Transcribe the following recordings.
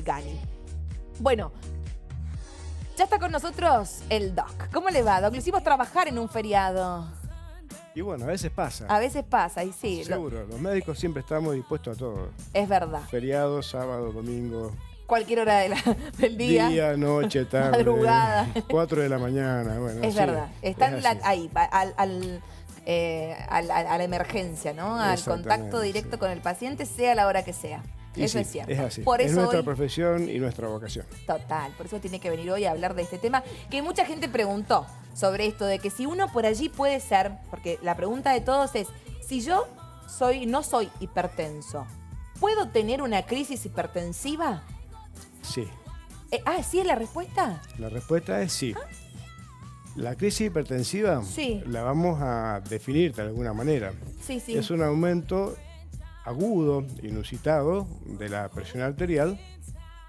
Gani. Bueno, ya está con nosotros el Doc. ¿Cómo le va, Doc? Lo hicimos trabajar en un feriado. Y bueno, a veces pasa. A veces pasa, y sí. Seguro, los médicos siempre estamos dispuestos a todo. Es verdad. Feriado, sábado, domingo. Cualquier hora del día. Día, noche, tarde. Madrugada. 4 de la mañana. Bueno, Es sí, verdad. Están es así. ahí, a la emergencia, ¿no? Al contacto directo con el paciente, sea la hora que sea. Y eso sí, es cierto. es así. Por Es eso nuestra hoy, profesión y nuestra vocación. total, por eso tiene que venir hoy a hablar de este tema, que mucha gente preguntó sobre esto, de que si uno por allí puede ser, porque la pregunta de todos es, si yo no soy hipertenso, ¿puedo tener una crisis hipertensiva? Sí. ¿Sí es la respuesta? La respuesta es sí. La crisis hipertensiva Sí. la vamos a definir de alguna manera. Sí, sí. Es un aumento agudo, inusitado, de la presión arterial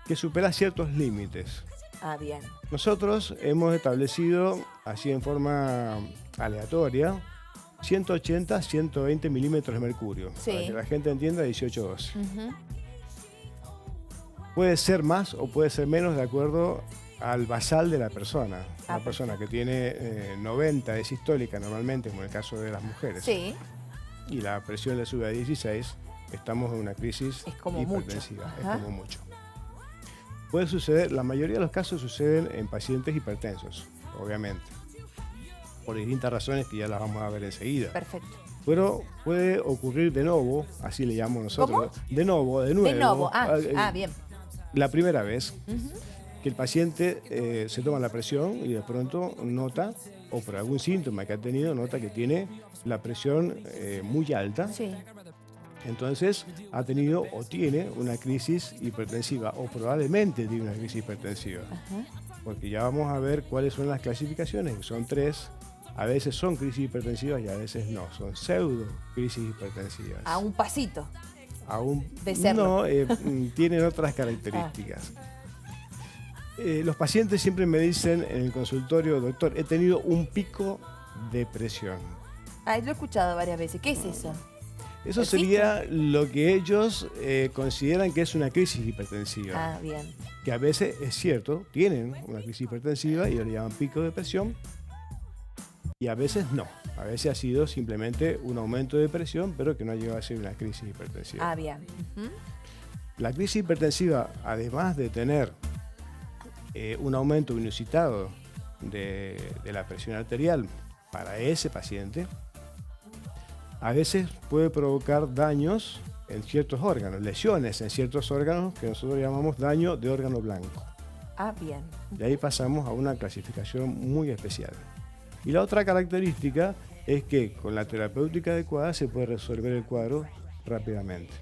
que supera ciertos límites. Ah, bien. Nosotros hemos establecido, así en forma aleatoria, 180, 120 milímetros de mercurio. Sí. Para que la gente entienda, 18,2. Ujú. Puede ser más o puede ser menos de acuerdo al basal de la persona. Ah, Una persona que tiene 90 de sistólica normalmente, como en el caso de las mujeres, Sí. y la presión le sube a 16, estamos en una crisis Es como hipertensiva. mucho. Es Ajá. como mucho. Puede suceder, la mayoría de los casos suceden en pacientes hipertensos, obviamente, por distintas razones que ya las vamos a ver enseguida. Perfecto. Pero puede ocurrir de nuevo, así le llamamos nosotros. ¿Cómo? De nuevo, de nuevo. De nuevo. Bien. La primera vez Ujú. que el paciente se toma la presión y de pronto nota, o por algún síntoma que ha tenido, nota que tiene la presión muy alta. Sí. Entonces ha tenido o tiene una crisis hipertensiva, o probablemente tiene una crisis hipertensiva. Ajá. Porque ya vamos a ver cuáles son las clasificaciones, que son 3. A veces son crisis hipertensivas y a veces no, son pseudo crisis hipertensivas. A un pasito. Aún de serlo. no, tienen otras características. Los pacientes siempre me dicen en el consultorio, doctor, he tenido un pico de presión. Lo he escuchado varias veces. ¿Qué es eso? Eso ¿Existe? sería lo que ellos consideran que es una crisis hipertensiva. Ah, bien. Que a veces es cierto, tienen una crisis hipertensiva y ellos le llaman pico de presión. Y a veces no. A veces ha sido simplemente un aumento de presión, pero que no ha llegado a ser una crisis hipertensiva. Ah, bien. Ujú. La crisis hipertensiva, además de tener un aumento inusitado de la presión arterial para ese paciente, a veces puede provocar daños en ciertos órganos, lesiones en ciertos órganos que nosotros llamamos daño de órgano blanco. Ah, bien. De ahí pasamos a una clasificación muy especial. Y la otra característica es que con la terapéutica adecuada se puede resolver el cuadro rápidamente.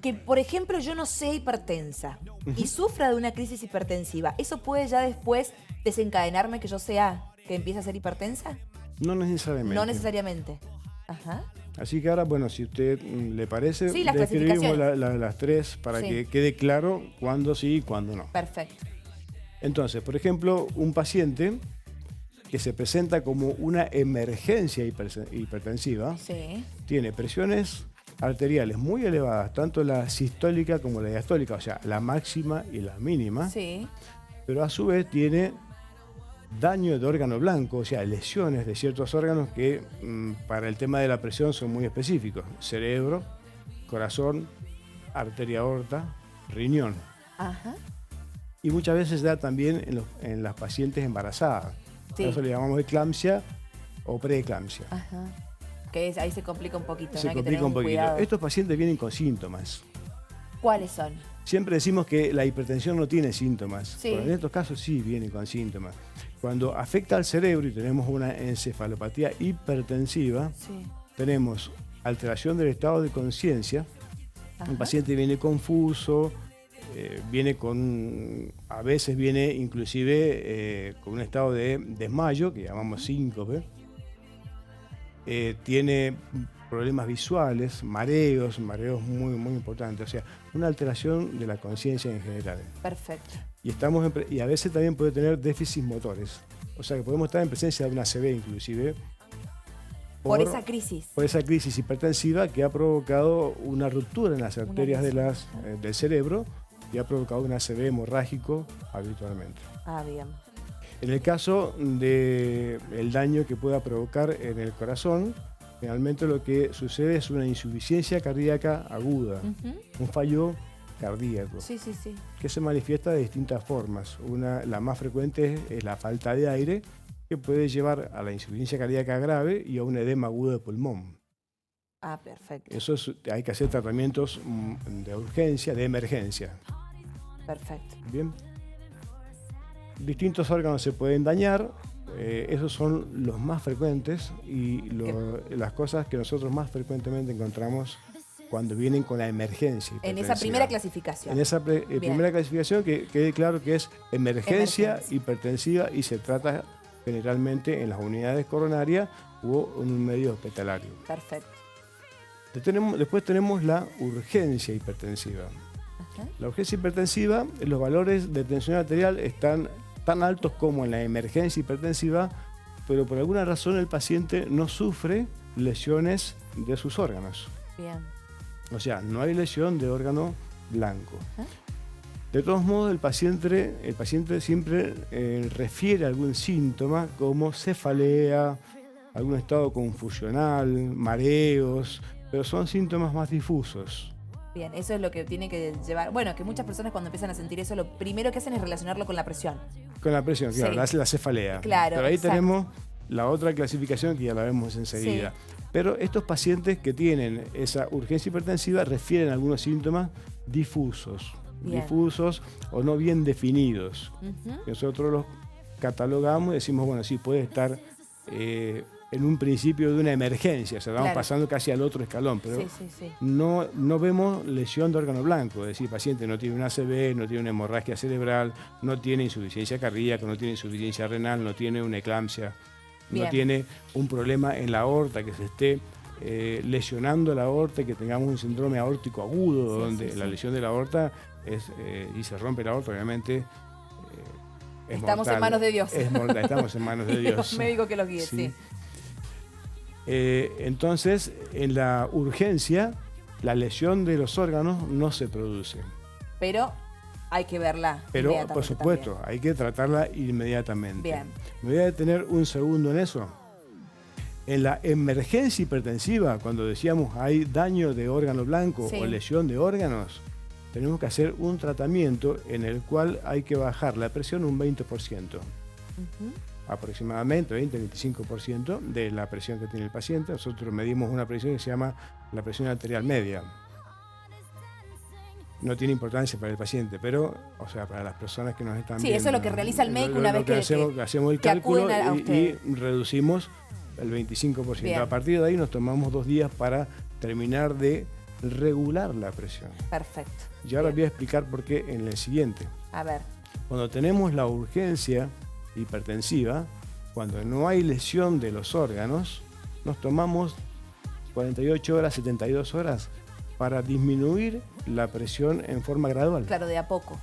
Que, por ejemplo, yo no sé hipertensa y sufra de una crisis hipertensiva. ¿Eso puede ya después desencadenarme que yo sea que empiece a ser hipertensa? No necesariamente. No necesariamente. Ajá. Así que ahora, bueno, si a usted le parece, Sí, las describimos clasificaciones. las 3 para Sí. que quede claro cuándo sí y cuándo no. Perfecto. Entonces, por ejemplo, un paciente que se presenta como una emergencia hipertensiva, Sí. tiene presiones arteriales muy elevadas, tanto la sistólica como la diastólica, o sea, la máxima y la mínima, Sí. pero a su vez tiene daño de órgano blanco, o sea, lesiones de ciertos órganos que para el tema de la presión son muy específicos: cerebro, corazón, arteria aorta, riñón. Ajá. Y muchas veces da también en las pacientes embarazadas. Sí. A eso le llamamos eclampsia o preeclampsia. Ajá. Que ahí se complica un poquito. Se ¿no? Hay que tener complica un poquito. cuidado. Estos pacientes vienen con síntomas. ¿Cuáles son? Siempre decimos que la hipertensión no tiene síntomas, Sí. pero en estos casos sí viene con síntomas. Cuando afecta al cerebro y tenemos una encefalopatía hipertensiva, Sí. tenemos alteración del estado de conciencia. Ajá. El paciente viene confuso, a veces viene inclusive con un estado de desmayo, que llamamos síncope. Tiene problemas visuales, mareos muy importantes, o sea, una alteración de la conciencia en general. Perfecto. Y a veces también puede tener déficits motores, o sea que podemos estar en presencia de una ACV inclusive. Por esa crisis. Por esa crisis hipertensiva que ha provocado una ruptura en las arterias del cerebro y ha provocado un ACV hemorrágico habitualmente. Ah, bien. En el caso del daño que pueda provocar en el corazón, generalmente lo que sucede es una insuficiencia cardíaca aguda, un fallo cardíaco, Sí, sí, sí. que se manifiesta de distintas formas. La más frecuente es la falta de aire, que puede llevar a la insuficiencia cardíaca grave y a un edema agudo de pulmón. Ah, perfecto. Hay que hacer tratamientos de urgencia, de emergencia. Perfecto. Bien. Distintos órganos se pueden dañar, esos son los más frecuentes y las cosas que nosotros más frecuentemente encontramos cuando vienen con la emergencia En hipertensiva. esa primera clasificación. En esa primera clasificación, que quede claro que es emergencia hipertensiva y se trata generalmente en las unidades coronarias o en un medio hospitalario. Perfecto. Después tenemos la urgencia hipertensiva. Ajá. La urgencia hipertensiva, los valores de tensión arterial están tan altos como en la emergencia hipertensiva, pero por alguna razón el paciente no sufre lesiones de sus órganos. Bien. O sea, no hay lesión de órgano blanco. ¿Ah? De todos modos, el paciente siempre refiere algún síntoma como cefalea, algún estado confusional, mareos, pero son síntomas más difusos. Bien, eso es lo que tiene que llevar. Bueno, que muchas personas cuando empiezan a sentir eso, lo primero que hacen es relacionarlo con la presión. Con la presión, claro, Sí. la cefalea. Claro, Pero ahí exacto. tenemos la otra clasificación que ya la vemos enseguida. Sí. Pero estos pacientes que tienen esa urgencia hipertensiva refieren algunos síntomas difusos. Bien. Difusos o no bien definidos. Ujú. Nosotros los catalogamos y decimos, bueno, sí, puede estar en un principio de una emergencia, o sea, vamos Claro. pasando casi al otro escalón, pero Sí, sí, sí. no vemos lesión de órgano blanco, es decir, el paciente no tiene un ACV, no tiene una hemorragia cerebral, no tiene insuficiencia cardíaca, no tiene insuficiencia renal, no tiene una eclampsia, Bien. no tiene un problema en la aorta, que se esté lesionando la aorta y que tengamos un síndrome aórtico agudo, Sí, donde sí, la sí. lesión de la aorta y se rompe la aorta, obviamente. Es Estamos mortal, en manos de Dios. Es mortal, estamos en manos de Y Dios. los médicos que los guíen, sí. Entonces, en la urgencia, la lesión de los órganos no se produce. Pero hay que verla. Pero, por inmediatamente supuesto, también. hay que tratarla inmediatamente. Bien. Me voy a detener un segundo en eso. En la emergencia hipertensiva, cuando decíamos hay daño de órgano blanco Sí. o lesión de órganos, tenemos que hacer un tratamiento en el cual hay que bajar la presión un 20%. Ujú. Aproximadamente 20-25% de la presión que tiene el paciente. Nosotros medimos una presión que se llama la presión arterial media. No tiene importancia para el paciente, pero, o sea, para las personas que nos están Sí, viendo. eso es lo que realiza el médico una lo vez que que hacemos el que cálculo acuden a y usted. reducimos el 25%. Bien. A partir de ahí nos tomamos 2 días para terminar de regular la presión. Perfecto. Y ahora Bien. voy a explicar por qué en el siguiente. A ver. Cuando tenemos la urgencia hipertensiva, cuando no hay lesión de los órganos, nos tomamos 48 horas, 72 horas para disminuir la presión en forma gradual. Claro, de a poco.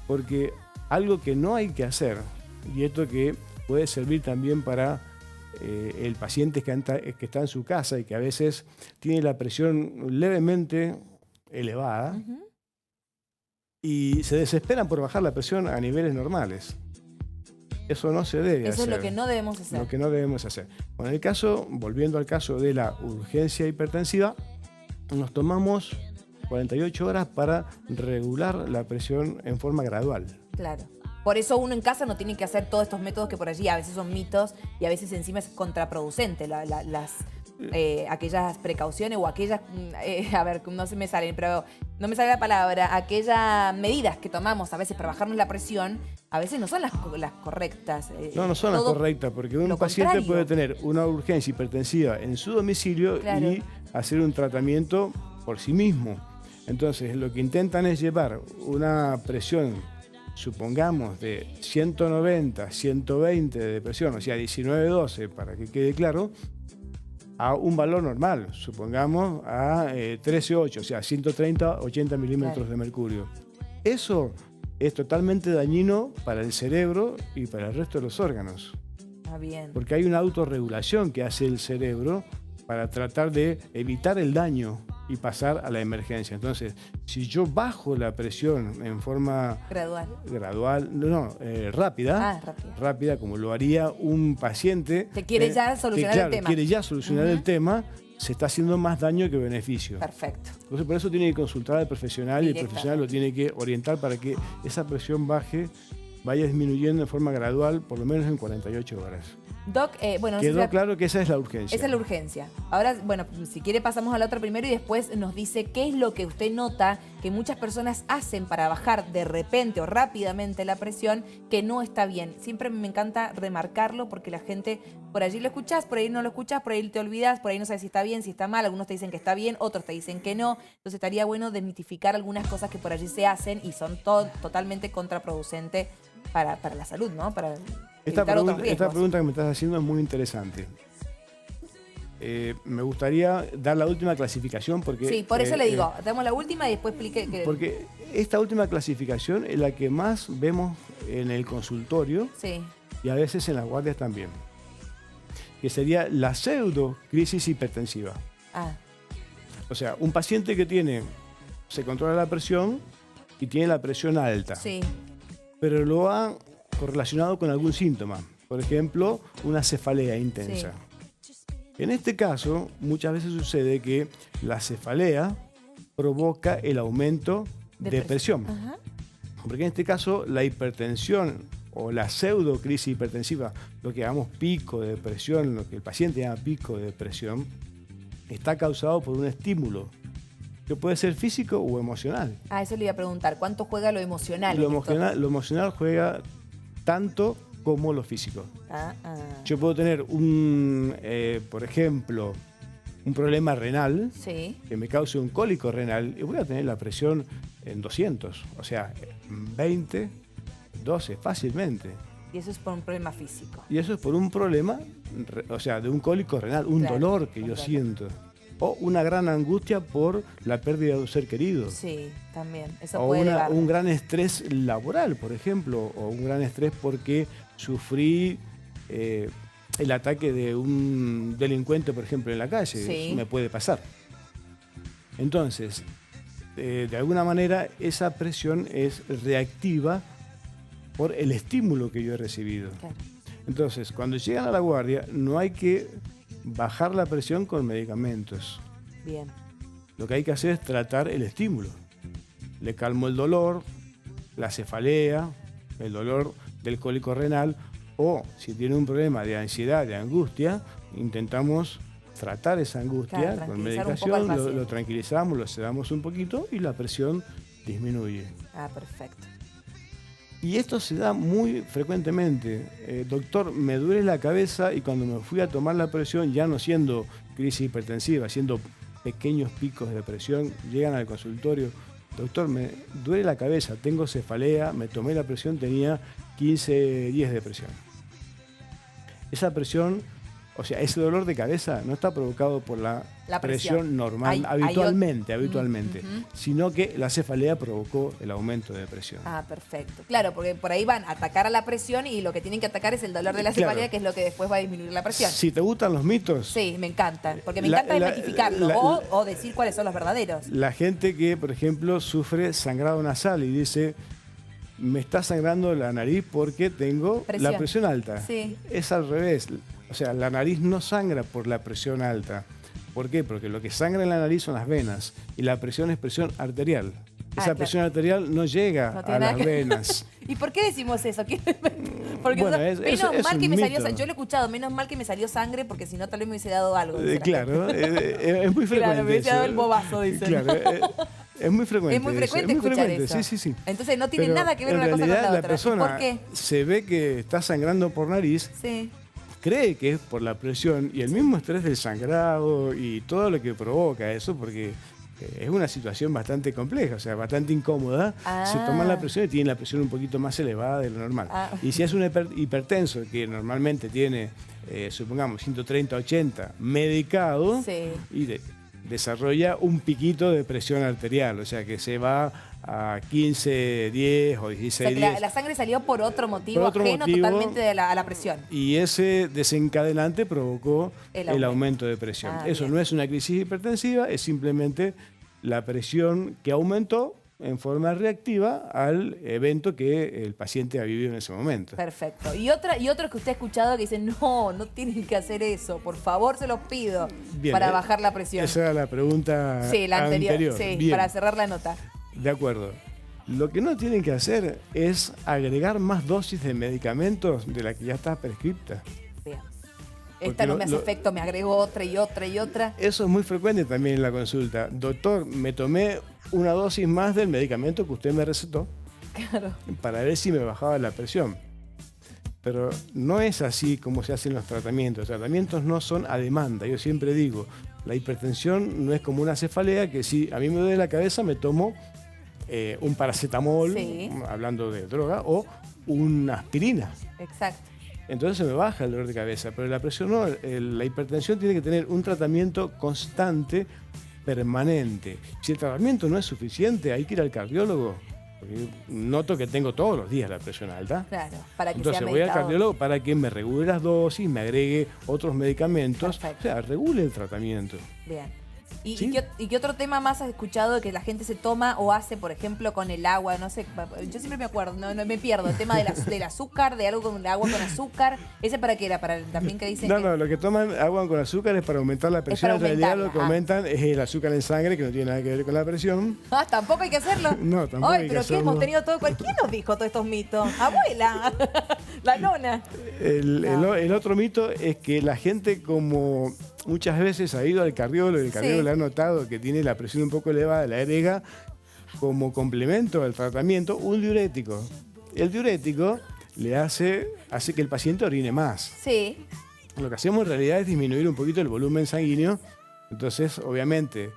Porque algo que no hay que hacer, y esto que puede servir también para el paciente que está en su casa y que a veces tiene la presión levemente elevada, Ujú. y se desesperan por bajar la presión a niveles normales. Eso no se debe Eso hacer. es lo que no debemos hacer. Lo que no debemos hacer. Bueno, en el caso, volviendo al caso de la urgencia hipertensiva, nos tomamos 48 horas para regular la presión en forma gradual. Claro. Por eso uno en casa no tiene que hacer todos estos métodos que por allí a veces son mitos y a veces encima es contraproducente aquellas precauciones o aquellas, a ver, no se me salen, pero no me sale la palabra, aquellas medidas que tomamos a veces para bajarnos la presión, a veces no son las correctas. No son las todo correctas, porque un lo paciente contrario. puede tener una urgencia hipertensiva en su domicilio Claro. y hacer un tratamiento por sí mismo. Entonces, lo que intentan es llevar una presión, supongamos, de 190, 120 de presión, o sea, 19-12, para que quede claro, a un valor normal, supongamos a 13-8, o sea, 130-80 milímetros Claro. de mercurio. Eso es totalmente dañino para el cerebro y para el resto de los órganos, Ah, bien. porque hay una autorregulación que hace el cerebro para tratar de evitar el daño y pasar a la emergencia. Entonces, si yo bajo la presión en forma rápida, rápida, como lo haría un paciente que quiere ya solucionar el tema. Quiere ya solucionar el tema, se está haciendo más daño que beneficio. Perfecto. Entonces, por eso tiene que consultar al profesional y el profesional lo tiene que orientar para que esa presión vaya disminuyendo de forma gradual, por lo menos en 48 horas. Doc, bueno... Quedó claro que esa es la urgencia. Esa es la urgencia. Ahora, bueno, si quiere pasamos a la otra primero y después nos dice qué es lo que usted nota que muchas personas hacen para bajar de repente o rápidamente la presión que no está bien. Siempre me encanta remarcarlo porque la gente, por allí lo escuchás, por ahí no lo escuchás, por ahí te olvidás, por ahí no sabes si está bien, si está mal. Algunos te dicen que está bien, otros te dicen que no. Entonces estaría bueno desmitificar algunas cosas que por allí se hacen y son totalmente contraproducentes para la salud, ¿no? Para esta pregunta que me estás haciendo es muy interesante. Me gustaría dar la última clasificación porque... Sí, por eso le digo, damos la última y después explique que... Porque esta última clasificación es la que más vemos en el consultorio y a veces en las guardias también, que sería la pseudocrisis hipertensiva. O sea, un paciente que se controla la presión y tiene la presión alta, pero lo ha correlacionado con algún síntoma, por ejemplo, una cefalea intensa. En este caso, muchas veces sucede que la cefalea provoca el aumento de presión. Porque en este caso, la hipertensión o la pseudocrisis hipertensiva, lo que llamamos pico de presión, lo que el paciente llama pico de presión, está causado por un estímulo que puede ser físico o emocional. Eso le iba a preguntar, ¿cuánto juega lo emocional? Lo emocional juega tanto como lo físico. Yo puedo tener por ejemplo, un problema renal que me cause un cólico renal y voy a tener la presión en 200, o sea, 20, 12, fácilmente. Y eso es por un problema físico. Y eso es por un problema, o sea, de un cólico renal, un dolor que yo siento. O una gran angustia por la pérdida de un ser querido. Sí, también. Eso o puede un gran estrés laboral, por ejemplo, o un gran estrés porque sufrí el ataque de un delincuente, por ejemplo, en la calle. Eso me puede pasar. Entonces, de alguna manera, esa presión es reactiva por el estímulo que yo he recibido. Entonces, cuando llegan a la guardia, no hay que bajar la presión con medicamentos. Lo que hay que hacer es tratar el estímulo. Le calmo el dolor, la cefalea, el dolor del cólico renal, o si tiene un problema de ansiedad, de angustia, intentamos tratar esa angustia con medicación, lo tranquilizamos, lo sedamos un poquito y la presión disminuye. Perfecto. Y esto se da muy frecuentemente. Doctor, me duele la cabeza y cuando me fui a tomar la presión, ya no siendo crisis hipertensiva, siendo pequeños picos de presión, llegan al consultorio. Doctor, me duele la cabeza, tengo cefalea, me tomé la presión, tenía 15-10 de presión. Esa presión, o sea, ese dolor de cabeza no está provocado por la presión normal, habitualmente, sino que la cefalea provocó el aumento de presión. Perfecto. Claro, porque por ahí van a atacar a la presión y lo que tienen que atacar es el dolor de la cefalea, que es lo que después va a disminuir la presión. Si te gustan los mitos... Sí, me encantan, porque me encanta desmitificarlo o decir cuáles son los verdaderos. La gente que, por ejemplo, sufre sangrado nasal y dice... Me está sangrando la nariz porque tengo la presión alta. Es al revés. O sea, la nariz no sangra por la presión alta. ¿Por qué? Porque lo que sangra en la nariz son las venas y la presión es presión arterial. Esa presión arterial no llega a las venas. ¿Y por qué decimos eso? Porque menos mal que me salió sangre. Yo lo he escuchado, menos mal que me salió sangre porque si no tal vez me hubiese dado algo. Claro, es muy frecuente. Claro, me hubiese dado el bobazo, dicen. Claro, es muy frecuente. Es muy frecuente escuchar eso. Sí. Entonces no tiene nada que ver una cosa con la otra. La persona ¿Por qué? se ve que está sangrando por nariz, cree que es por la presión y el mismo estrés del sangrado y todo lo que provoca eso, porque es una situación bastante compleja, o sea, bastante incómoda. Se toman la presión y tienen la presión un poquito más elevada de lo normal. Y si es un hipertenso que normalmente tiene, supongamos, 130-80 medicado, y desarrolla un piquito de presión arterial, o sea que se va a 15, 10 o O 16, sea, que 10. la sangre salió por otro motivo, Por otro ajeno motivo. totalmente a la presión. Y ese desencadenante provocó El el aumento. aumento de presión. Ah, Eso bien. no es una crisis hipertensiva, es simplemente la presión que aumentó en forma reactiva al evento que el paciente ha vivido en ese momento. Perfecto. Y otros que usted ha escuchado que dicen, no tienen que hacer eso, por favor se los pido, Bien, para bajar la presión. Esa era la pregunta Sí, la anterior. Sí, Bien, para cerrar la nota. de acuerdo. Lo que no tienen que hacer es agregar más dosis de medicamentos de la que ya está prescripta. Bien. Porque Esta no me hace efecto, me agrego otra y otra y otra. Eso es muy frecuente también en la consulta. Doctor, me tomé una dosis más del medicamento que usted me recetó Claro. para ver si me bajaba la presión. Pero no es así como se hacen los tratamientos. Los tratamientos no son a demanda. Yo siempre digo, la hipertensión no es como una cefalea que si a mí me duele la cabeza me tomo un paracetamol, Sí. hablando de droga, o una aspirina. Exacto. Entonces se me baja el dolor de cabeza, pero la presión no. La hipertensión tiene que tener un tratamiento constante, permanente. Si el tratamiento no es suficiente, hay que ir al cardiólogo. Porque noto que tengo todos los días la presión alta. Claro, para que Entonces sea voy al medicado. cardiólogo para que me regule las dosis, me agregue otros medicamentos. Perfecto. O sea, regule el tratamiento. Bien. ¿Y, ¿Sí? y qué otro tema más has escuchado que la gente se toma o hace, por ejemplo, con el agua? No sé, yo siempre me acuerdo, no me pierdo, el tema del azúcar, de algo con el agua con azúcar. ¿Ese para qué era? Para también que dicen No, que... no, lo que toman agua con azúcar es para aumentar la presión. para En realidad aumentarla, lo que ah. aumentan es el azúcar en sangre, que no tiene nada que ver con la presión. Ah, tampoco hay que hacerlo. No, tampoco Ay, hay que pero ¿qué hacerlo. hemos tenido todo? ¿Quién nos dijo todos estos mitos? Abuela, la nona. El otro mito es que la gente, como muchas veces ha ido al cardiólogo y el cardiólogo Sí. le ha notado que tiene la presión un poco elevada, le agrega como complemento al tratamiento un diurético. El diurético le hace que el paciente orine más. Sí, Lo que hacemos en realidad es disminuir un poquito el volumen sanguíneo. Entonces, obviamente,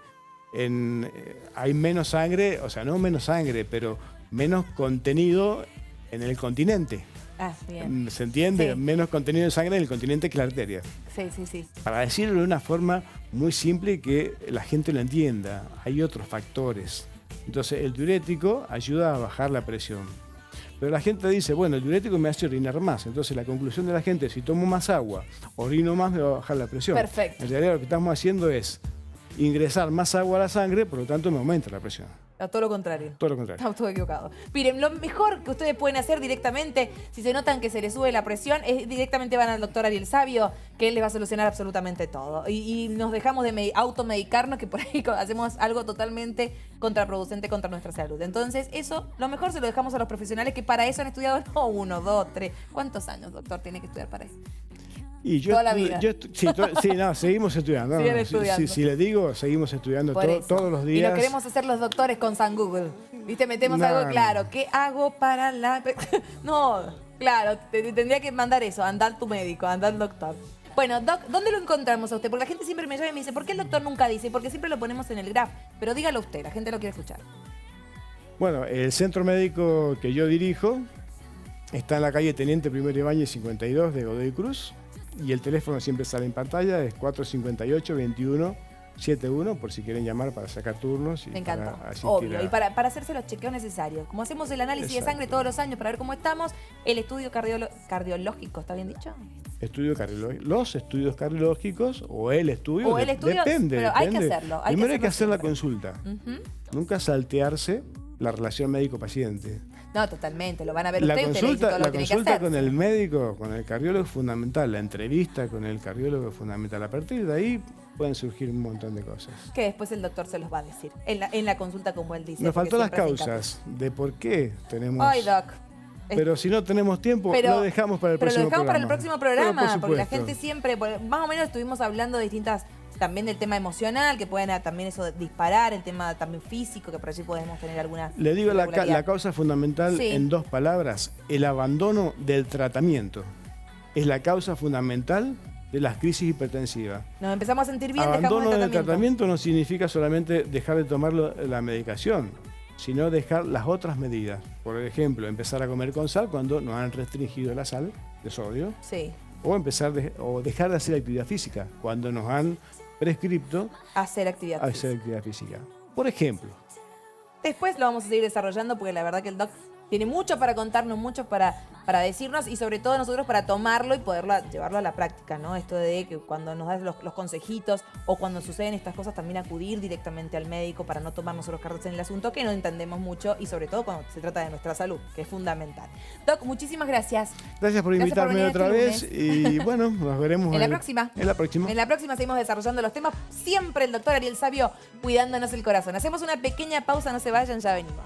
hay menos sangre, o sea, no menos sangre, pero menos contenido en el continente. ah, bien. ¿Se entiende? Sí. Menos contenido de sangre en el continente que la arteria. Sí. Para decirlo de una forma muy simple y que la gente lo entienda, hay otros factores. Entonces, el diurético ayuda a bajar la presión. Pero la gente dice, bueno, el diurético me hace orinar más. Entonces, la conclusión de la gente es, si tomo más agua, orino más, me va a bajar la presión. Perfecto. En realidad, lo que estamos haciendo es ingresar más agua a la sangre, por lo tanto, me aumenta la presión. No, todo lo contrario. Todo lo contrario. Estamos todos equivocados. Miren, lo mejor que ustedes pueden hacer directamente, si se notan que se les sube la presión, es directamente van al doctor Ariel Sabio, que él les va a solucionar absolutamente todo. Y nos dejamos de automedicarnos, que por ahí hacemos algo totalmente contraproducente contra nuestra salud. Entonces, eso, lo mejor se lo dejamos a los profesionales que para eso han estudiado, no 1, 2, 3. ¿Cuántos años, doctor, tiene que estudiar para eso? Y Toda la vida. Sí, no, seguimos estudiando. Siguen No, estudiando. Si les digo, seguimos estudiando Por eso. todos los Y días. nos queremos hacer los doctores con San Google. ¿Viste? Metemos No, algo no. claro. ¿Qué hago para la...? No, claro, te tendría que mandar eso. Anda a tu médico, anda al doctor. Bueno, Doc, ¿dónde lo encontramos a usted? Porque la gente siempre me llama y me dice, ¿por qué el doctor nunca dice? Porque siempre lo ponemos en el graph. Pero dígalo usted, la gente lo quiere escuchar. Bueno, el centro médico que yo dirijo está en la calle Teniente Primero Ibáñez 52 de Godoy Cruz. Y el teléfono siempre sale en pantalla, es 458-2171, por si quieren llamar para sacar turnos. Y Me encantó. para asistir Obvio. Y para hacerse los chequeos necesarios. Como hacemos el análisis de Exacto. sangre todos los años para ver cómo estamos, el estudio cardiológico, ¿está bien dicho? los estudios cardiológicos o el estudio. O el estudio, depende. pero hay que depende. hacerlo, hay que Primero hay que hacer hacerlo la siempre. consulta. Ujú. Nunca saltearse la relación médico-paciente. No, totalmente. Lo van a ver La ustedes y usted le dice todo lo consulta, que tiene que con hacer. el médico, con el cardiólogo es fundamental. La entrevista con el cardiólogo es fundamental. A partir de ahí pueden surgir un montón de cosas. Que después el doctor se los va a decir. En la consulta, como él dice. Nos porque faltó las siempre hace causas de por qué tenemos... Ay, Doc. Pero si no tenemos tiempo, lo dejamos para el pero próximo lo dejamos programa. para el próximo Pero programa, por porque la supuesto. gente siempre, más o menos estuvimos hablando de distintas, también del tema emocional, que pueden también eso de disparar, el tema también físico, que por allí podemos tener alguna Le digo la irregularidad. causa fundamental Sí. en 2 palabras. El abandono del tratamiento es la causa fundamental de las crisis hipertensivas. Nos empezamos a sentir bien, Abandono dejamos del el tratamiento. tratamiento no significa solamente dejar de tomar la medicación, sino dejar las otras medidas. Por ejemplo, empezar a comer con sal cuando nos han restringido la sal de sodio, Sí, o dejar de hacer actividad física cuando nos han prescripto hacer actividad hacer física. actividad física. Por ejemplo, Después lo vamos a seguir desarrollando porque la verdad que el doc tiene mucho para contarnos, mucho para decirnos y sobre todo nosotros para tomarlo y poderlo llevarlo a la práctica, ¿no? Esto de que cuando nos das los consejitos o cuando suceden estas cosas también acudir directamente al médico para no tomar nosotros cartas en el asunto que no entendemos mucho y sobre todo cuando se trata de nuestra salud, que es fundamental. Doc, muchísimas gracias. Gracias por invitarme venir otra vez y bueno, nos veremos en la próxima. En la próxima. En la próxima seguimos desarrollando los temas. Siempre el doctor Ariel Sabio cuidándonos el corazón. Hacemos una pequeña pausa, no se vayan, ya venimos.